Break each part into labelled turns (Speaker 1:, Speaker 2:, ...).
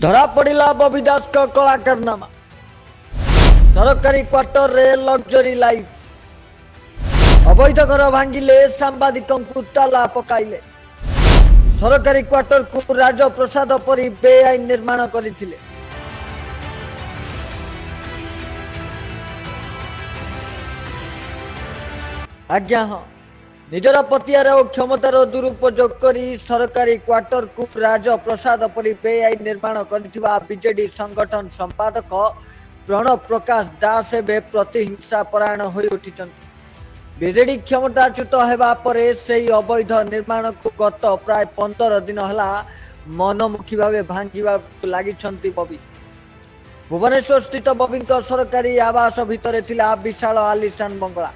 Speaker 1: धरा पड़ा बबी दास का कला कारनामा सरकारी क्वार्टर रे लग्जरी लाइफ अवैध घर भांगिले सांबादिकों ताला पकाइले सरकारी क्वार्टर को राजप्रसाद परी बेआईन निर्माण करथिले। आज्ञा हाँ निजर पतियार और क्षमतार दुरुपयोग करी सरकारी क्वार्टर को राजप्रसाद परी बेआईन निर्माण करथिबा बीजेडी संगठन संपादक प्रणव प्रकाश दास एवं प्रतिहिंसा परायण होई उठिछन्ति। बीजेडी क्षमताच्युत हेबा परे सेही अवैध निर्माण को गत प्राय 15 दिन हला मनमुखी भावे भांगिबा लागिछन्ति बबी। भुवनेश्वर स्थित बबीଙ୍କ सरकारी आवास भितर थिला विशाल आलिशान बंगला।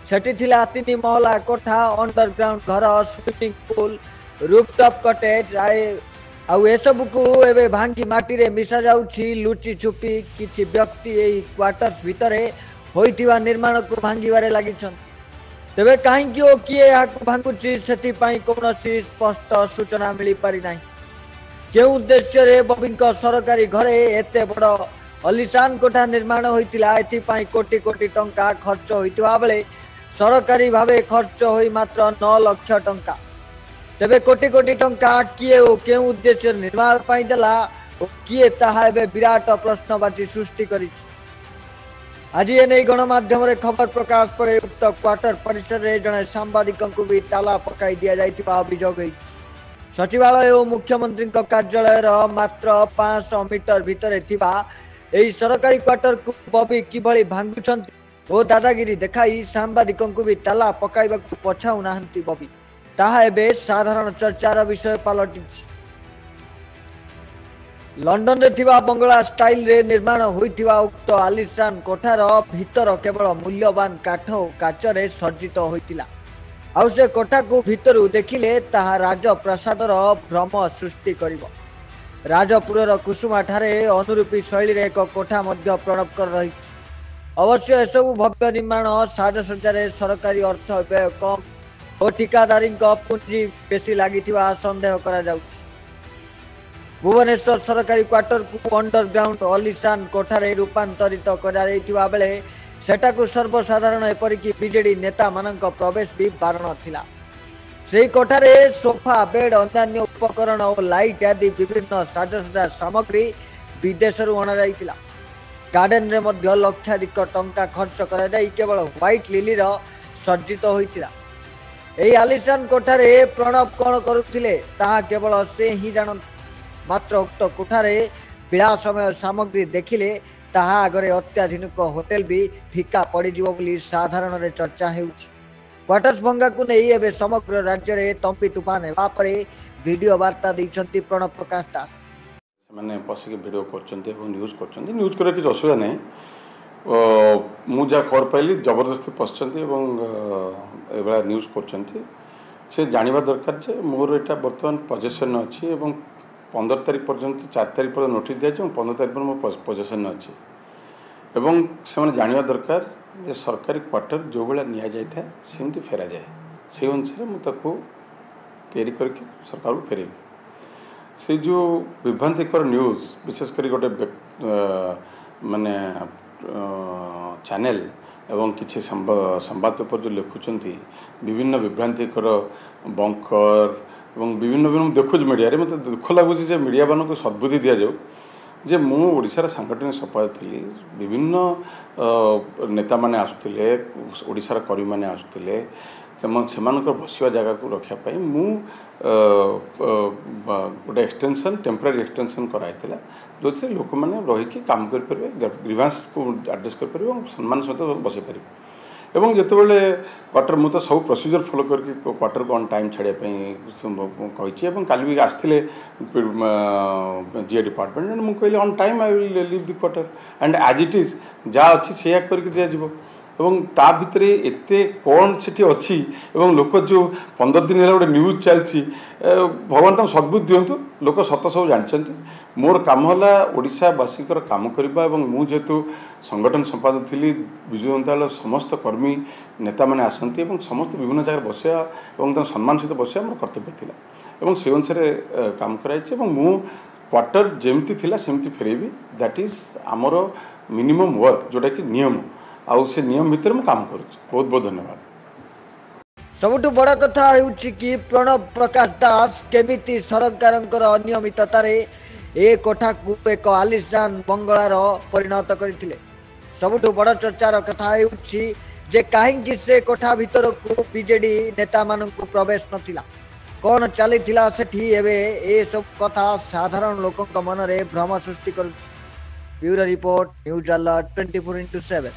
Speaker 1: सेठी थिला 3 महला कोठा, अंडरग्राउंड घर, स्विमिंग पूल, रूफटॉप कटेज आउ एसबू को एवं भांगी माटी रे मिसा जाउछि। लुचि छुपी किछि व्यक्ति एही क्वार्टर्स भितर होइतिबा निर्माण को भांगिबारे लागिछन्ति। तेबे काहेकि ओ किए याकु भांगुछि सेथिपाई कोनोसी स्पष्ट सूचना मिली पारि नाही। केउ उद्देश्य रे बबीଙ୍କ सरकारी घरे एते बड़ अलिशान कोठा निर्माण होइतिला एथिपाई कोटी कोटी टंका खर्च होइतिबा बेले सरकारी भावे खर्च होई मात्र 9 लाख टंका। तेबे कोटी कोटी टंका किए ओ केउ उद्देश्य निर्माण पाई देला ओ किए ताहा एबे विराट प्रश्नवाची सृष्टि करिछि। आज ये नहीं गणमाध्यम रे खबर प्रकाश पर उक्त क्वार्टर परिसर रे जने सांबादिकों को भी ताला पकाई दिया जाइतिबा अभियोग है। सचिवालय और मुख्यमंत्री कार्यालय मात्र 500 मीटर भितर थिबा एही सरकारी क्वार्टर को बबी किभली भांगुछन्ति ओ दादागिरी देखाई सांबादिकों को भी ताला पकाइबा पछाउ नाहंती बबी। ताहा एबे साधारण चर्चार विषय पलटिछि। लंडन रे थिबा बंगला स्टाइल रे निर्माण होइथिबा उक्त आलिशान कोठार भीतर केवल मूल्यवान काठ और काच रे सज्जित होइतिला। आउ से कोठा को भीतरु देखिले ताहा राजप्रसादर भ्रम सृष्टि करिवो। राजपुरर कुसुमा ठारे अनुरूपी शैली रे एक कोठा मध्य प्रणवकर रही। अवश्य एसबू भव्य निर्माण साजसज्जा सरकारी अर्थ व्यय कम और ठिकादारी पुंजी बेसी लागिथिबा संदेह करा जाउछि। भुवनेश्वर सरकारी क्वार्टर को अंडरग्राउंड अलिशान कोठारे रूपांतरित करा जाइथिबा बेले सेटाकू सर्वसाधारण एपरिकी बीजेडी नेता मानक प्रवेश भी बारण थिला। सेही कोठारे सोफा, बेड, अन्यान्य उपकरण और लाइट आदि विभिन्न साजसज्जा सामग्री विदेशरू अणा जाइथिला। गार्डन रे मध्य लक्षाधिक टंका खर्च करा जाई केवल व्हाइट लिली रो सज्जित होइथिला। एही आलिशान कोठारे प्रणव कोन करुथिले ताहा केवल से ही जानत। मात्र उक्त कोठारे विलासमय सामग्री देखिले ताहा आगरे अत्याधुनिक होटेल भी फिका पड़ीजिवो बोली साधारण रे चर्चा हेउछि। क्वार्टर्स भंगा को नहीं एबे समग्र राज्य रे तंपी तुफान हेबा परे वीडियो वार्ता दैछन्ति प्रणव प्रकाश दास।
Speaker 2: माने पसिके वीडियो करछन्ति एवं न्यूज करछन्ति। न्यूज करे कि असुविधा नहीं। मु जा खबर पाइली जबरदस्ती पसछन्ति एवं एबा न्यूज करछन्ति। से जानिबा दरकार जे मोर एटा वर्तमान पोजीशन अछि एवं 15 तारीख पर्यंत 4 तारीख पर नोटिस दिया 15 तारीख पर मो पोजीशन अच्छी एवं से जानवा दरकार जे सरकारी क्वार्टर जो भाया नि जाए सेमती फेरा जाए से अनुसार मुझे तैयारी करके सरकार को फेरबी। से जो विभ्रांतिकर न्यूज विशेषकर गोटे माने चैनल एवं किसी संवाद पेपर जो लिखुंट विभिन्न विभ्रांतिकर बंकर एवं विभिन्न विभिन्न देखुच मीडिया रे मत दुख लगुच मीडिया मान को सद्बुद्धि दि जाऊ जे मु ओडिशार सांगठनिक संपादक थी। विभिन्न नेता माने आसुतिले ओडिशार कर्मी माने आसुतिले सेमानकर बसिवा जगह को रखापी मु गोटे एक्सटेंशन टेम्पररी एक्सटेंशन कराइला जो थे लोक मैंने रहीकि काम करेंगे ग्रीवांस को आड्रेस करेंगे और सम्मान सहित बसई पारे। एवं जितेबाला क्वार्टर मुझे सब प्रोसीजर फॉलो करके क्वार्टर को ऑन टाइम छाड़ापी कही काली भी आसते जीए डिपार्टमेंट मुझे कहली on time I will leave the quarter and as it is जहाँ अच्छी से करके दिज्व एवं ता भितर एते कौन से अच्छी एवं लोक जो 15 दिन है गोटे न्यूज चलती भगवान तक सद्बुद्धि दिंतु लोक सत सब जानते। मोर काम है ओडिशावासी काम करवा एवं मु जेहेतु संगठन संपादक थी विजु जनता दल समस्त कर्मी नेता मैंने आसती समस्त विभिन्न जगह बसवा और सम्मान सहित बसवा मोर कर्तव्य था से अनुसार काम कराई मु क्वार्टर जेमती थिला सेमती फेरेबी दैट इज आमर मिनिमम वर्क जोटा कि नियम आउ से नियम भितर मु काम करूँ। बहुत बहुत धन्यवाद।
Speaker 1: सबुठु बड़ कथा हेउछि कि प्रणव प्रकाश दास केमिति सरकारंकर अनियमिततार ए कोठा को एक आलिशान बंगलार परिणत करथिले। सबुठु बड़ चर्चार कथा हेउछि जे काहेकि से कोठा भितर को बीजेडी नेता मानकु प्रवेश नथिला, कौन चलीथिला सेठी एबे ए सब कथा साधारण लोकक मनरे भ्रम सृष्टि कर। Bureau report news alert 24x7।